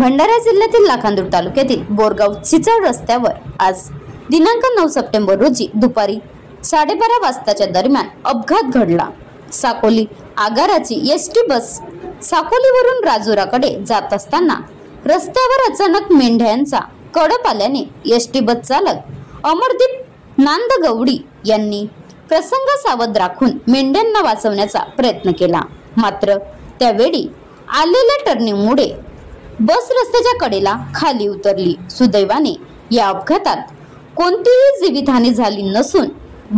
भंडारा जिल्ह्यातील लाखांदूर तालुक्यातील बोरगाव चिचाळ रस्त्यावर आज दिनांक 9 सप्टेंबर रोजी दुपारी 12:30 वाजताच्या दरम्यान अपघात घडला। साकोली आगाराची एसटी बस साकोलीवरून राजुराकडे जात असताना रस्त्यावर अचानक मेंढ्यांचा कडप आल्याने एसटी बस चालक अमरदीप नांदगवडी यांनी प्रसंग सावध राखून मेंढ्यांना वाचवण्याचा प्रयत्न केला, मात्र त्यावेळी आलेल्या टर्निंगमुळे बस रस्त्याच्या कडेला खाली उतरली। सुदैवाने या अपघातात कोणतीही जीवितहानी झाली नसून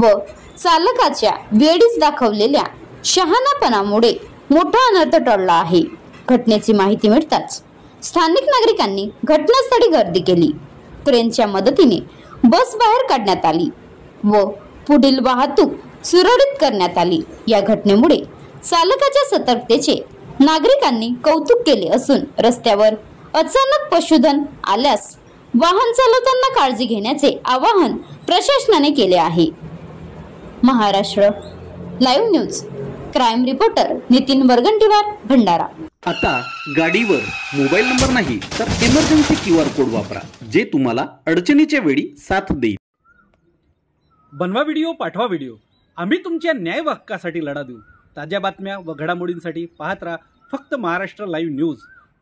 व चालकाच्या वेळीच दाखवलेल्या शहाणापणामुळे मोठा अनर्थ टळला आहे। घटनेची माहिती मिळताच स्थानिक नागरिकांनी घटनास्थळी गर्दी केली। क्रेनच्या मदतीने बस बाहेर काढण्यात आली व पुढील वाहतूक सुरळीत करण्यात आली। या घटनेमुळे चालकाच्या सतर्कतेचे नागरिकांनी कौतुक केले असून रस्त्यावर अचानक पशुधन आल्यास वाहन चालवताना काळजी घेण्याचे आवाहन प्रशासनाने केले आहे। Maharashtra live news crime reporter Nitin Vargantiwar, Bhandara. आता गाडीवर मोबाईल नंबर नाही तर इमर्जन्सी QR कोड वापरा, जे तुम्हाला अडचणीच्या वेळी साथ देईल। बनवा व्हिडिओ, पाठवा व्हिडिओ, आम्ही तुमच्या न्याय हक्कासाठी लढा देऊ। ताज्या बातम्या व घडामोडींसाठी पाहत राहा फक्त महाराष्ट्र लाईव्ह न्यूज।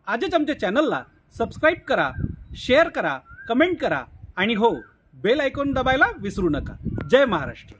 आजच आमच्या चॅनलला सबस्क्राईब करा, शेअर करा, कमेंट करा आणि हो, बेल आयकॉन दाबायला विसरू नका। जय महाराष्ट्र।